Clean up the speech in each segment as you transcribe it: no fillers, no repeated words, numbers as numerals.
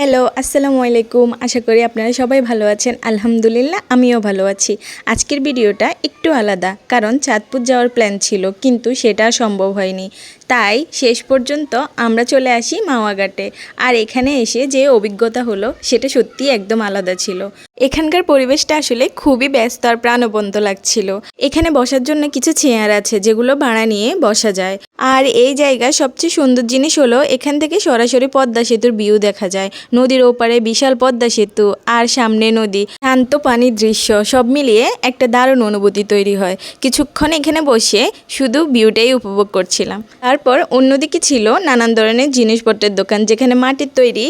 Hello, আসসালামু আলাইকুম। আশা করি আপনারা সবাই ভালো আছেন। আলহামদুলিল্লাহ আমিও ভালো আছি। আজকের ভিডিওটা একটু আলাদা, কারণ চাঁদপুর যাওয়ার প্ল্যান ছিল কিন্তু সেটা সম্ভব হয়নি। তাই শেষ পর্যন্ত আমরা চলে আসি মাওয়া ঘাটে। আর এখানে এসে যে অভিজ্ঞতা হলো সেটা সত্যি একদম আলাদা ছিল। এখানকার পরিবেশটা আসলে খুবই ব্যস্ত আর প্রাণবন্ত লাগছিল। এখানে বসার জন্য কিছু চেয়ার আছে যেগুলো ভাড়া নিয়ে বসা যায়। আর এই জায়গার সবচেয়ে সুন্দর জিনিস হলো এখান থেকে সরাসরি পদ্মা সেতুর ভিউ দেখা যায়। নদীর ওপারে বিশাল পদ্মা সেতু আর সামনে নদী, শান্ত পানির দৃশ্য সব মিলিয়ে একটা দারুণ অনুভূতি তৈরি হয়। কিছুক্ষণ এখানে বসে শুধু ভিউটাই উপভোগ করছিলাম। তারপর অন্যদিকে ছিল নানান ধরনের জিনিসপত্রের দোকান, যেখানে মাটির তৈরি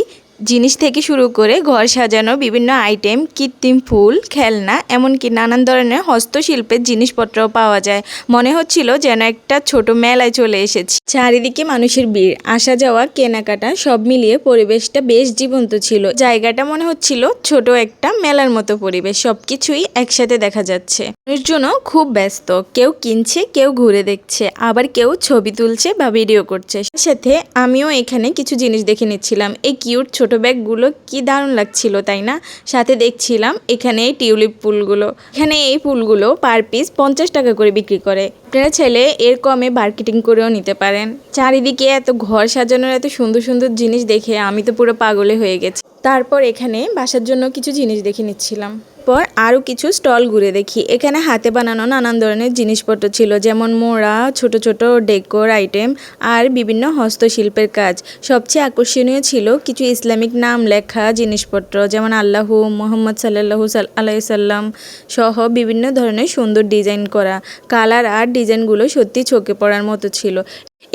জিনিস থেকে শুরু করে ঘর সাজানো বিভিন্ন আইটেম, কৃত্রিম ফুল, খেলনা, এমনকি নানান ধরনের হস্তশিল্পের জিনিসপত্রও পাওয়া যায়। মনে হচ্ছিল যেন একটা ছোট মেলায় চলে এসেছি। চারিদিকে মানুষের ভিড়, আসা যাওয়া, কেনাকাটা সব মিলিয়ে পরিবেশটা বেশ জীবন্ত ছিল। জায়গাটা মনে হচ্ছিল ছোট একটা মেলার মতো পরিবেশ, সবকিছুই একসাথে দেখা যাচ্ছে। মানুষজনও খুব ব্যস্ত, কেউ কিনছে, কেউ ঘুরে দেখছে, আবার কেউ ছবি তুলছে বা ভিডিও করছে। সাথে আমিও এখানে কিছু জিনিস দেখে নিচ্ছিলাম। এই কিউট ছোট ব্যাগগুলো কি দারুণ লাগছিল, তাই না? সাথে দেখছিলাম এখানে এই টিউলিপ ফুলগুলো। এখানে এই ফুলগুলো পার পিস 50 টাকা করে বিক্রি করে। আপনারা চাইলে এর কমে মার্কেটিং করেও নিতে পারেন। চারিদিকে এত ঘর সাজানোর এত সুন্দর সুন্দর জিনিস দেখে আমি তো পুরো পাগলে হয়ে গেছি। তারপর এখানে বাসার জন্য কিছু জিনিস দেখে নিচ্ছিলাম। পর আরও কিছু স্টল ঘুরে দেখি। এখানে হাতে বানানো নানান ধরনের জিনিসপত্র ছিল, যেমন মোড়া, ছোট ছোট ডেকোর আইটেম আর বিভিন্ন হস্তশিল্পের কাজ। সবচেয়ে আকর্ষণীয় ছিল কিছু ইসলামিক নাম লেখা জিনিসপত্র, যেমন আল্লাহু, মোহাম্মদ সাল্লাল্লাহু আলাইহি সাল্লাম সহ বিভিন্ন ধরনের সুন্দর ডিজাইন করা। কালার আর ডিজাইনগুলো সত্যি চোখে পড়ার মতো ছিল।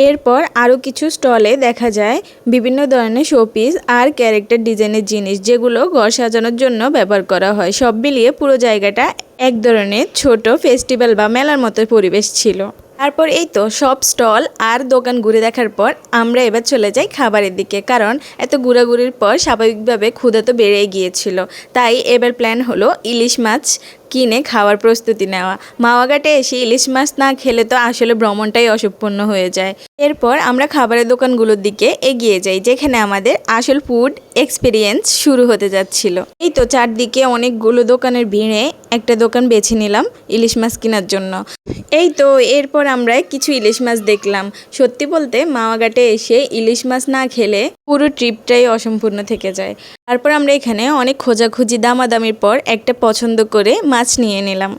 এরপর আরও কিছু স্টলে দেখা যায় বিভিন্ন ধরনের শোপিস আর ক্যারেক্টার ডিজাইনের জিনিস, যেগুলো ঘর সাজানোর জন্য ব্যবহার করা হয়। সব মিলিয়ে পুরো জায়গাটা এক ধরনের ছোট ফেস্টিভ্যাল বা মেলার মতো পরিবেশ ছিল। তারপর এই তো সব স্টল আর দোকান ঘুরে দেখার পর আমরা এবার চলে যাই খাবারের দিকে, কারণ এত ঘোরাঘুরির পর স্বাভাবিকভাবে ক্ষুধা তো বেড়েই গিয়েছিল। তাই এবার প্ল্যান হলো ইলিশ মাছ কিনে খাওয়ার প্রস্তুতি নেওয়া। মাওয়া ঘাটে এসে ইলিশ মাছ না খেলে তো আসলে ভ্রমণটাই অসম্পূর্ণ হয়ে যায়। এরপর আমরা খাবারের দোকানগুলোর দিকে এগিয়ে যাই, যেখানে আমাদের আসল ফুড এক্সপিরিয়েন্স শুরু হতে যাচ্ছিল। এই তো চারদিকে অনেকগুলো দোকানের ভিড়ে একটা দোকান বেছে নিলাম ইলিশ মাছ কেনার জন্য। এই তো এরপর আমরা কিছু ইলিশ মাছ দেখলাম। সত্যি বলতে মাওয়া ঘাটে এসে ইলিশ মাছ না খেলে পুরো ট্রিপটাই অসম্পূর্ণ থেকে যায়। তারপর আমরা এখানে অনেক খোঁজাখুঁজি দামাদামির পর একটা পছন্দ করে মাছ নিয়ে নিলাম।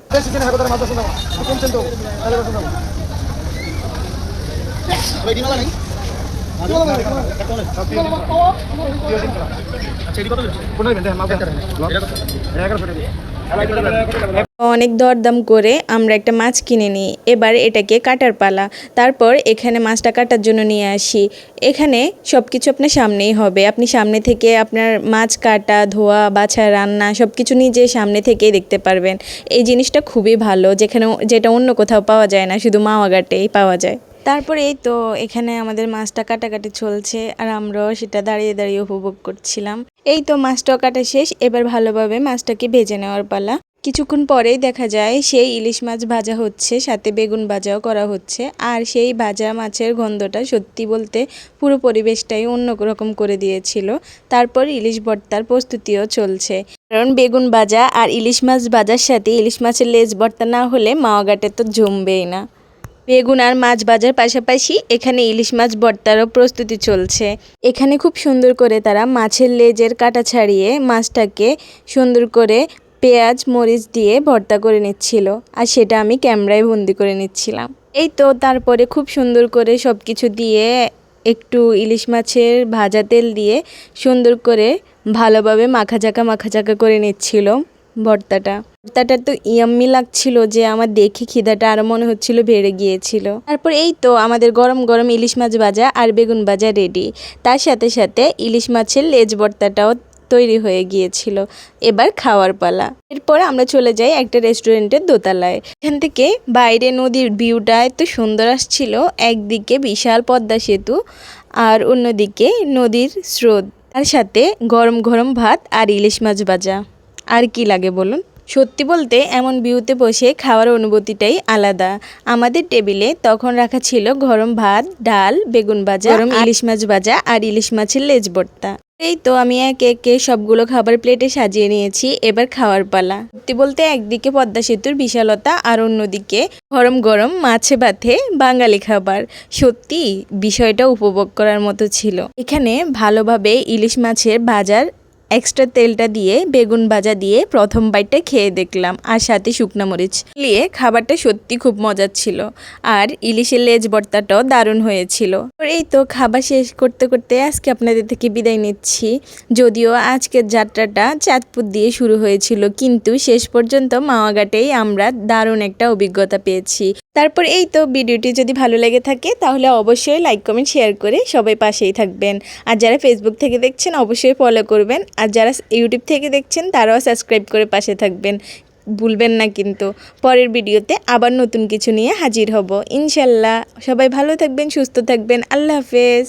অনেক দরদাম করে আমরা একটা মাছ কিনে নিই। এবার এটাকে কাটার পালা। তারপর এখানে মাছটা কাটার জন্য নিয়ে আসি। এখানে সব কিছু আপনার সামনেই হবে। আপনি সামনে থেকে আপনার মাছ কাটা, ধোয়া, বাছা, রান্না সব কিছু নিজে সামনে থেকেই দেখতে পারবেন। এই জিনিসটা খুবই ভালো, যেটা অন্য কোথাও পাওয়া যায় না, শুধু মাওয়া ঘাটেই পাওয়া যায়। তারপরে এই তো এখানে আমাদের মাছটা কাটাকাটি চলছে আর আমরাও সেটা দাঁড়িয়ে দাঁড়িয়ে উপভোগ করছিলাম। এই তো মাছটাও কাটা শেষ, এবার ভালোভাবে মাছটাকে ভেজে নেওয়ার পালা। কিছুক্ষণ পরেই দেখা যায় সেই ইলিশ মাছ ভাজা হচ্ছে, সাথে বেগুন ভাজাও করা হচ্ছে। আর সেই ভাজা মাছের গন্ধটা সত্যি বলতে পুরো পরিবেশটাই অন্যরকম করে দিয়েছিল। তারপর ইলিশ ভর্তার প্রস্তুতিও চলছে, কারণ বেগুন ভাজা আর ইলিশ মাছ ভাজার সাথে ইলিশ মাছের লেজ ভর্তা না হলে মাওয়া ঘাটে তো জমবেই না। বেগুন আর মাছ ভাজার পাশাপাশি এখানে ইলিশ মাছ ভর্তারও প্রস্তুতি চলছে। এখানে খুব সুন্দর করে তারা মাছের লেজের কাটা ছাড়িয়ে মাছটাকে সুন্দর করে পেঁয়াজ মরিচ দিয়ে ভর্তা করে নিচ্ছিল, আর সেটা আমি ক্যামেরায় বন্দি করে নিচ্ছিলাম। এই তো তারপরে খুব সুন্দর করে সব কিছু দিয়ে একটু ইলিশ মাছের ভাজা তেল দিয়ে সুন্দর করে ভালোভাবে মাখাচাকা করে নিচ্ছিল ভর্তাটা তো ইয়াম্মি লাগছিল যে আমার দেখে খিদাটা আরও মনে হচ্ছিল বেড়ে গিয়েছিল। তারপর এই তো আমাদের গরম গরম ইলিশ মাছ ভাজা আর বেগুন ভাজা রেডি। তার সাথে সাথে ইলিশ মাছের লেজ ভর্তাটাও তৈরি হয়ে গিয়েছিল। এবার খাওয়ার পালা। এরপর আমরা চলে যাই একটা রেস্টুরেন্টের দোতলায়। এখান থেকে বাইরে নদীর ভিউটা এত সুন্দর আসছিল। একদিকে বিশাল পদ্মা সেতু আর অন্যদিকে নদীর স্রোত, তার সাথে গরম গরম ভাত আর ইলিশ মাছ ভাজা। আর কি লাগে বলুন? সত্যি বলতে এমন ভিউতে বসে খাওয়ার অনুভূতিটাই আলাদা। আমাদের টেবিলে তখন রাখা ছিল গরম ভাত, ডাল, বেগুন ভাজা, গরম ইলিশ মাছ ভাজা আর ইলিশ মাছের লেজ ভর্তা। এই তো আমি একে একে সবগুলো খাবার প্লেটে সাজিয়ে নিয়েছি, এবার খাওয়ার পালা। সত্যি বলতে একদিকে পদ্মা সেতুর বিশালতা আর অন্যদিকে গরম গরম মাছে ভাতে বাঙালি খাবার, সত্যি বিষয়টা উপভোগ করার মতো ছিল। এখানে ভালোভাবে ইলিশ মাছের ভাজার এক্সট্রা তেলটা দিয়ে বেগুন ভাজা দিয়ে প্রথম বাইটটা খেয়ে দেখলাম, আর সাথে শুকনো মরিচ দিয়ে খাবারটা সত্যি খুব মজার ছিল। আর ইলিশের লেজ ভর্তাটাও দারুণ হয়েছিল। এই তো খাবার শেষ করতে করতে আজকে আপনাদের থেকে বিদায় নিচ্ছি। যদিও আজকের যাত্রাটা চাঁদপুর দিয়ে শুরু হয়েছিল, কিন্তু শেষ পর্যন্ত মাওয়াঘাটেই আমরা দারুণ একটা অভিজ্ঞতা পেয়েছি। তারপর এই তো ভিডিওটি যদি ভালো লেগে থাকে তাহলে অবশ্যই লাইক কমেন্ট শেয়ার করে সবাই পাশেই থাকবেন। আর যারা ফেসবুক থেকে দেখছেন অবশ্যই ফলো করবেন, আর যারা ইউটিউব থেকে দেখছেন তারাও সাবস্ক্রাইব করে পাশে থাকবেন, ভুলবেন না কিন্তু। পরের ভিডিওতে আবার নতুন কিছু নিয়ে হাজির হব ইনশাল্লাহ। সবাই ভালো থাকবেন, সুস্থ থাকবেন। আল্লাহ হাফেজ।